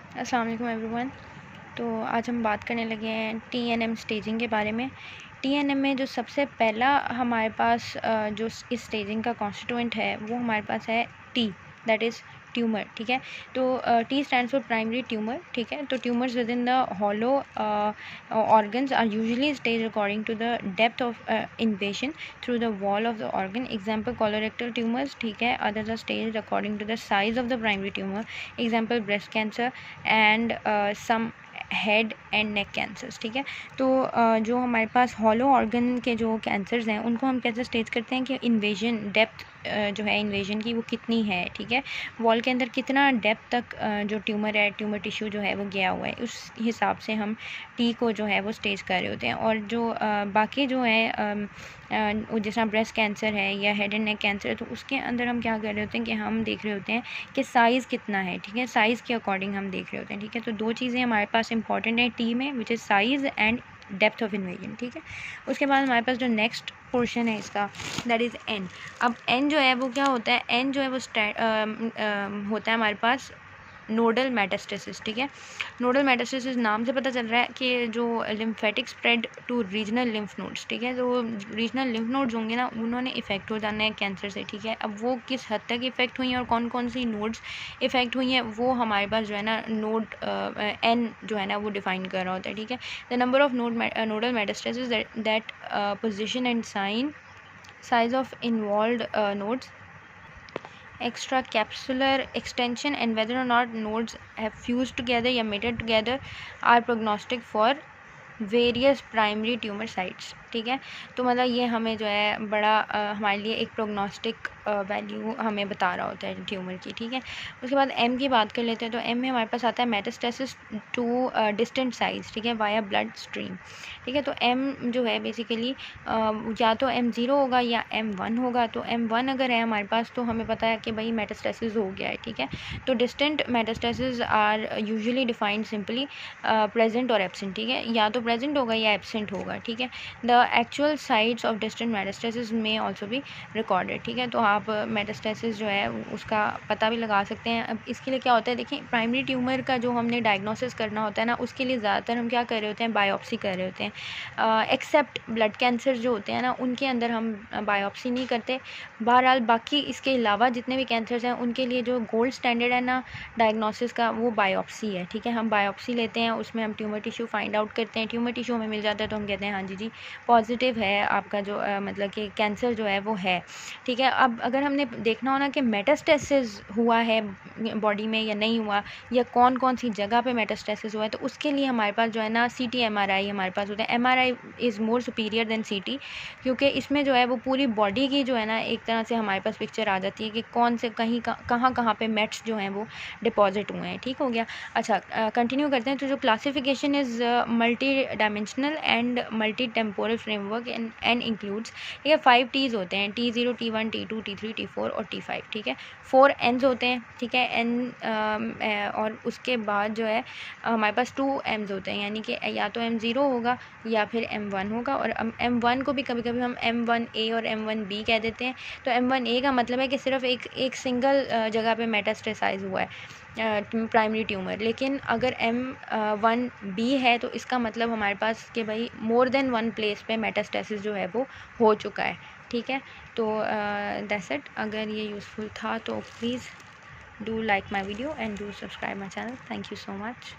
अस्सलाम वालेकुम एवरीवन। तो आज हम बात करने लगे हैं TNM स्टेजिंग के बारे में। TNM में जो सबसे पहला हमारे पास जो इस स्टेजिंग का कॉन्स्टिट्यूएंट है वो हमारे पास है T, दैट इज़ ट्यूमर। ठीक है, तो T stands for primary tumour. ठीक है, तो tumours with in the hollow organs are usually staged according to the depth of invasion through the wall of the organ. Example colorectal tumors. ठीक है, others are staged according to the size of the primary tumor. Example breast cancer and some head and neck cancers. ठीक है, तो जो हमारे पास hollow organ के जो cancers हैं उनको हम कैसे स्टेज करते हैं कि इन्वेजन डेप्थ जो है इन्वेजन की वो कितनी है। ठीक है, वॉल के अंदर कितना डेप्थ तक जो ट्यूमर है, ट्यूमर टिश्यू जो है वो गया हुआ है, उस हिसाब से हम टी को जो है वो स्टेज कर रहे होते हैं। और जो बाकी जो है जिस तरह ब्रेस्ट कैंसर है या हेड एंड नेक कैंसर है, तो उसके अंदर हम क्या कर रहे होते हैं कि हम देख रहे होते हैं कि साइज़ कितना है। ठीक है, साइज़ के अकॉर्डिंग हम देख रहे होते हैं। ठीक है, तो दो चीज़ें हमारे पास इंपॉर्टेंट है टी में, which is size and depth of invasion. ठीक है, उसके बाद हमारे पास जो नेक्स्ट पोर्शन है इसका, दैट इज़ एन। अब एन जो है वो क्या होता है, एन जो है वो होता है हमारे पास नोडल मेटास्टेसिस। ठीक है, नोडल मेटास्टेसिस नाम से पता चल रहा है कि जो lymphatic spread to regional lymph nodes. ठीक है, तो रीजनल लिम्फ नोड्स होंगे ना, उन्होंने इफेक्ट हो जाना है कैंसर से। ठीक है, अब वो किस हद तक इफेक्ट हुई हैं और कौन कौन सी नोड्स इफेक्ट हुई हैं वो हमारे पास जो है ना नोड एन जो है ना वो डिफाइन कर रहा होता है। ठीक है, the number of nodal metastasis that position and size of involved nodes, extracapsular extension, and whether or not nodes have fused together या mated together are prognostic for various primary tumour sites. ठीक है, तो मतलब ये हमें जो है बड़ा हमारे लिए एक प्रोग्नोस्टिक वैल्यू हमें बता रहा होता है ट्यूमर की। ठीक है, उसके बाद एम की बात कर लेते हैं। तो एम में हमारे पास आता है मेटास्टेसिस टू डिस्टेंट साइज। ठीक है, वाया ब्लड स्ट्रीम। ठीक है, तो एम जो है बेसिकली या तो M0 होगा या M1 होगा। तो M1 अगर है हमारे पास तो हमें पता है कि भाई मेटास्टेसिस हो गया है। ठीक है, तो distant metastasis are usually defined simply present और एब्सेंट। ठीक है, या तो प्रेजेंट होगा या एब्सेंट होगा। ठीक है, the actual sites of distant metastasis में ऑल्सो भी रिकॉर्डेड। ठीक है, तो आप मेटास्टेसिस जो है उसका पता भी लगा सकते हैं। अब इसके लिए क्या होता है, देखिए प्राइमरी ट्यूमर का जो हमने डायग्नोसिस करना होता है ना, उसके लिए ज़्यादातर हम क्या कर रहे होते हैं, बायोप्सी कर रहे होते हैं। एक्सेप्ट ब्लड कैंसर जो होते हैं ना, उनके अंदर हम बायोप्सी नहीं करते। बहरहाल बाकी इसके अलावा जितने भी कैंसर्स हैं उनके लिए जो गोल्ड स्टैंडर्ड है ना डायग्नोसिस का, वो बायोप्सी है। ठीक है, हम बायोप्सी लेते हैं, उसमें हम ट्यूमर टिश्यू फाइंड आउट करते हैं। ट्यूमर टिश्यू हमें मिल जाता है तो हम कहते हैं हाँ जी पॉजिटिव है आपका जो मतलब कि कैंसर जो है वो है। ठीक है, अब अगर हमने देखना हो ना कि मेटास्टेसिस हुआ है बॉडी में या नहीं हुआ, या कौन कौन सी जगह पे मेटास्टेसिस हुआ है, तो उसके लिए हमारे पास जो है ना CT MRI हमारे पास होता है। MRI is more superior than CT, क्योंकि इसमें जो है वो पूरी बॉडी की जो है ना एक तरह से हमारे पास पिक्चर आ जाती है कि कौन से कहाँ पे मेट्स जो हैं वो डिपॉजिट हुए हैं। ठीक हो गया। अच्छा, कंटिन्यू करते हैं। तो जो classification is multi dimensional and multi temporal framework and includes. ठीक है, 5 T's होते हैं, T0, T1, T2, T3, T4 और T5। ठीक है, 4 N's होते हैं। ठीक है, N और उसके बाद जो है हमारे पास 2 M's होते हैं, यानी कि या तो M0 होगा या फिर M1 होगा। और M1 को भी कभी कभी हम M1A और M1B कह देते हैं। तो M1A का मतलब है कि सिर्फ एक सिंगल जगह पे मेटास्टेसाइज हुआ है प्राइमरी ट्यूमर। लेकिन अगर M1B है तो इसका मतलब हमारे पास कि भाई मोर देन वन प्लेस पे मेटास्टेसिस जो है वो हो चुका है। ठीक है, तो दैट्स इट। अगर ये यूज़फुल था तो please do like my video and do subscribe my channel. Thank you so much.